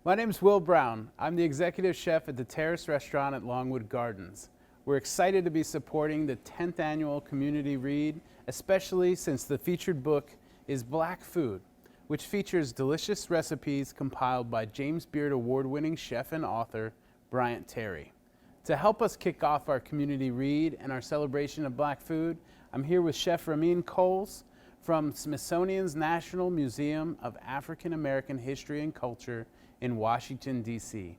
My name's Will Brown. I'm the executive chef at the Terrace Restaurant at Longwood Gardens. We're excited to be supporting the 10th annual community read, especially since the featured book is Black Food, which features delicious recipes compiled by James Beard award-winning chef and author Bryant Terry. To help us kick off our community read and our celebration of Black food, I'm here with Chef Ramin Coles from Smithsonian's National Museum of African American History and Culture in Washington, D.C.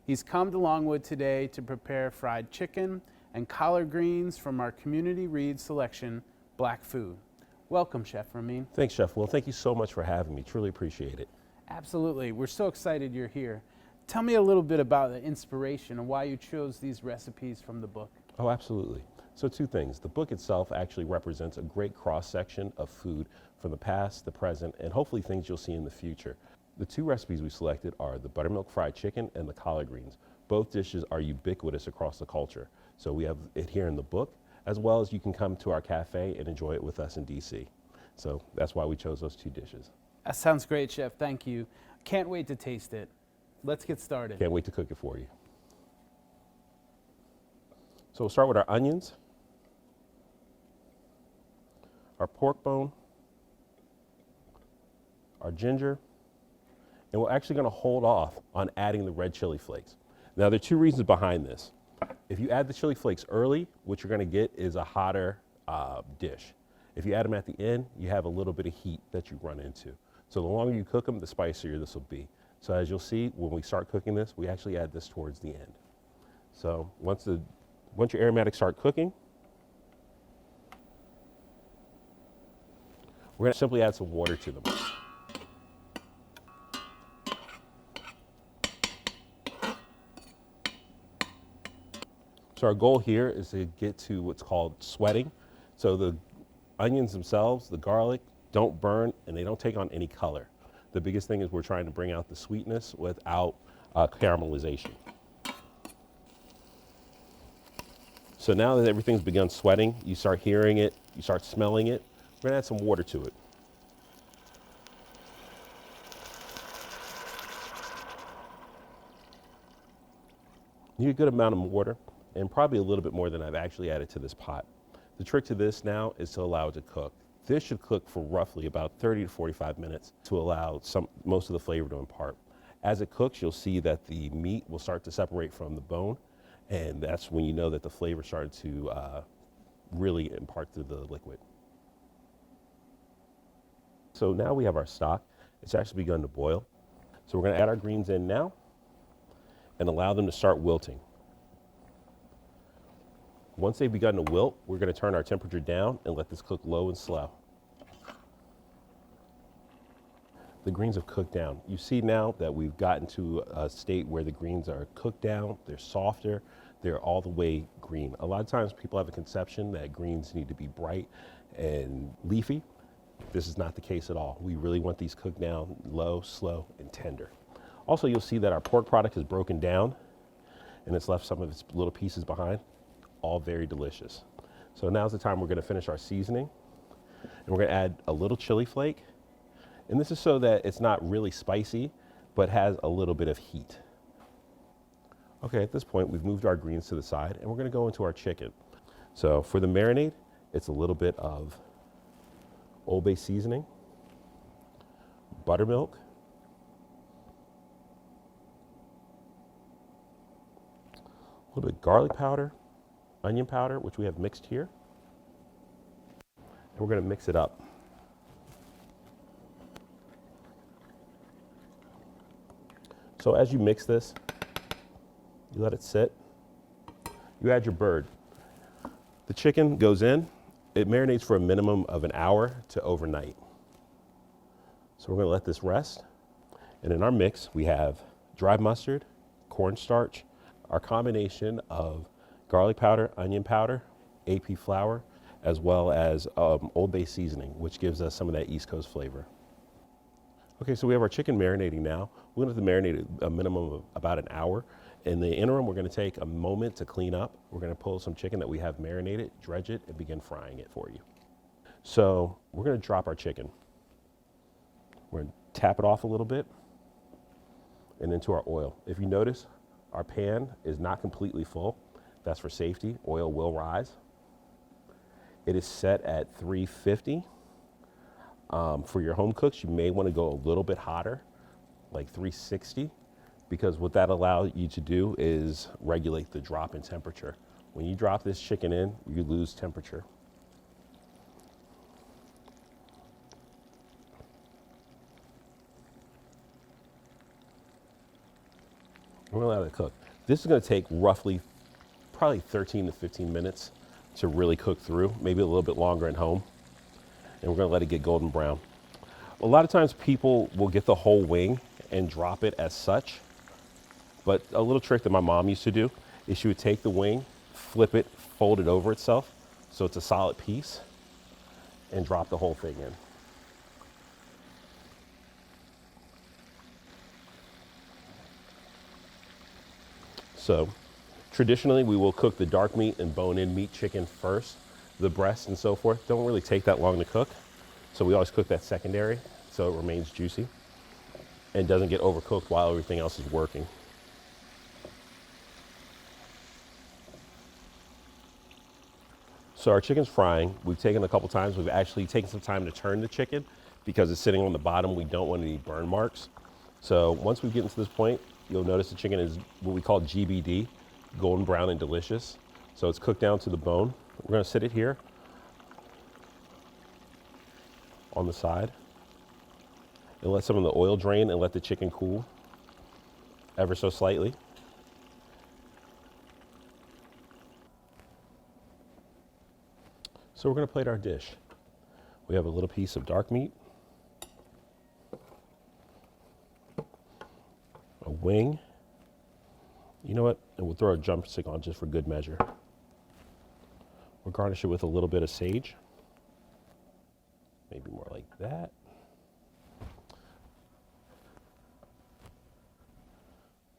He's come to Longwood today to prepare fried chicken and collard greens from our community read selection, Black Food. Welcome, Chef Ramin. Thanks, Chef Will. Thank you so much for having me. Truly appreciate it. Absolutely. We're so excited you're here. Tell me a little bit about the inspiration and why you chose these recipes from the book. Oh, absolutely. So two things. The book itself actually represents a great cross-section of food from the past, the present, and hopefully things you'll see in the future. The two recipes we selected are the Buttermilk Fried Chicken and the Collard Greens. Both dishes are ubiquitous across the culture. So we have it here in the book, as well as you can come to our cafe and enjoy it with us in DC. So that's why we chose those two dishes. That sounds great, Chef. Thank you. Can't wait to taste it. Let's get started. Can't wait to cook it for you. So we'll start with our onions, our pork bone, our ginger, and we're actually going to hold off on adding the red chili flakes. Now, there are two reasons behind this. If you add the chili flakes early, what you're going to get is a hotter dish. If you add them at the end, you have a little bit of heat that you run into. So the longer you cook them, the spicier this will be. So as you'll see, when we start cooking this, we actually add this towards the end. So once your aromatics start cooking, we're going to simply add some water to them. So our goal here is to get to what's called sweating. So the onions themselves, the garlic, don't burn and they don't take on any color. The biggest thing is we're trying to bring out the sweetness without caramelization. So now that everything's begun sweating, you start hearing it, you start smelling it, we're gonna add some water to it. You need a good amount of water, and probably a little bit more than I've actually added to this pot. The trick to this now is to allow it to cook. This should cook for roughly about 30 to 45 minutes to allow most of the flavor to impart. As it cooks, you'll see that the meat will start to separate from the bone, and that's when you know that the flavor started to really impart through the liquid. So now we have our stock. It's actually begun to boil. So we're gonna add our greens in now and allow them to start wilting. Once they've begun to wilt, we're going to turn our temperature down and let this cook low and slow. The greens have cooked down. You see now that we've gotten to a state where the greens are cooked down, they're softer, they're all the way green. A lot of times people have a conception that greens need to be bright and leafy. This is not the case at all. We really want these cooked down low, slow, and tender. Also, you'll see that our pork product is broken down and it's left some of its little pieces behind. All very delicious. So now's the time we're going to finish our seasoning, and we're going to add a little chili flake, and this is so that it's not really spicy but has a little bit of heat. Okay, at this point we've moved our greens to the side and we're going to go into our chicken. So for the marinade, it's a little bit of Old Bay seasoning, buttermilk, a little bit of garlic powder, onion powder, which we have mixed here, and we're going to mix it up. So as you mix this, you let it sit, you add your bird. The chicken goes in, it marinates for a minimum of an hour to overnight. So we're going to let this rest, and in our mix we have dry mustard, cornstarch, our combination of garlic powder, onion powder, AP flour, as well as Old Bay seasoning, which gives us some of that East Coast flavor. Okay, so we have our chicken marinating now. We're going to have to marinate a minimum of about an hour. In the interim, we're going to take a moment to clean up. We're going to pull some chicken that we have marinated, dredge it, and begin frying it for you. So we're going to drop our chicken. We're going to tap it off a little bit. and into our oil. If you notice, our pan is not completely full. That's for safety. Oil will rise. It is set at 350. For your home cooks, you may want to go a little bit hotter, like 360, because what that allows you to do is regulate the drop in temperature. When you drop this chicken in, you lose temperature. We're gonna let it cook. This is gonna take roughly probably 13 to 15 minutes to really cook through, maybe a little bit longer at home. And we're gonna let it get golden brown. A lot of times people will get the whole wing and drop it as such, but a little trick that my mom used to do is she would take the wing, flip it, fold it over itself so it's a solid piece, and drop the whole thing in. So traditionally we will cook the dark meat and bone-in meat chicken first. The breasts and so forth don't really take that long to cook. So we always cook that secondary so it remains juicy and doesn't get overcooked while everything else is working. So our chicken's frying. We've taken a couple times. We've actually taken some time to turn the chicken because it's sitting on the bottom. We don't want any burn marks. So once we get into this point, you'll notice the chicken is what we call GBD, golden brown and delicious. So it's cooked down to the bone. We're gonna sit it here on the side and let some of the oil drain and let the chicken cool ever so slightly. So we're gonna plate our dish. We have a little piece of dark meat, a wing. You know what? And we'll throw a drumstick on just for good measure. We'll garnish it with a little bit of sage. Maybe more like that.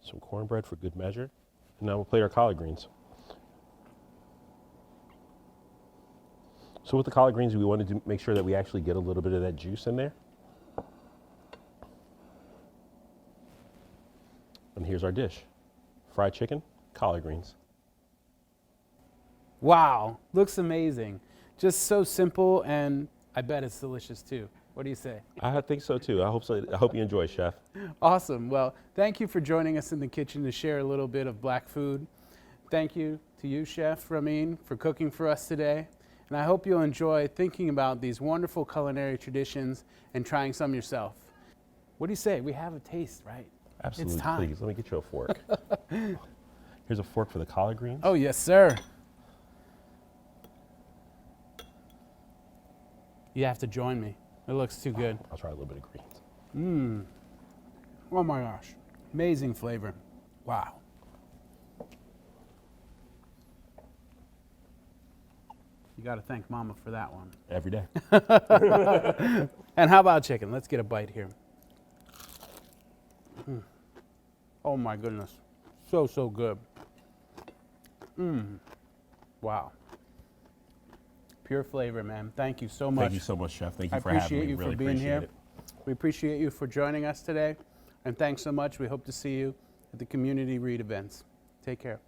Some cornbread for good measure. And now we'll plate our collard greens. So with the collard greens, we wanted to make sure that we actually get a little bit of that juice in there. And here's our dish. Fried chicken, collard greens. Wow, looks amazing. Just so simple, and I bet it's delicious too. What do you say? I think so too. I hope so. I hope you enjoy, Chef. Awesome. Well, thank you for joining us in the kitchen to share a little bit of Black food. Thank you to you, Chef Ramin, for cooking for us today. And I hope you'll enjoy thinking about these wonderful culinary traditions and trying some yourself. What do you say? We have a taste, right? Absolutely. It's time. Please, let me get you a fork. Here's a fork for the collard greens. Oh, yes, sir. You have to join me. It looks too good. I'll try a little bit of greens. Oh my gosh. Amazing flavor. Wow. You got to thank Mama for that one. Every day. And how about chicken? Let's get a bite here. Oh my goodness. So, so good. Wow. Pure flavor, man. Thank you so much. Thank you so much, Chef. Thank you I for having me. appreciate you Really for being appreciate here. it. We appreciate you for joining us today. And thanks so much. We hope to see you at the community read events. Take care.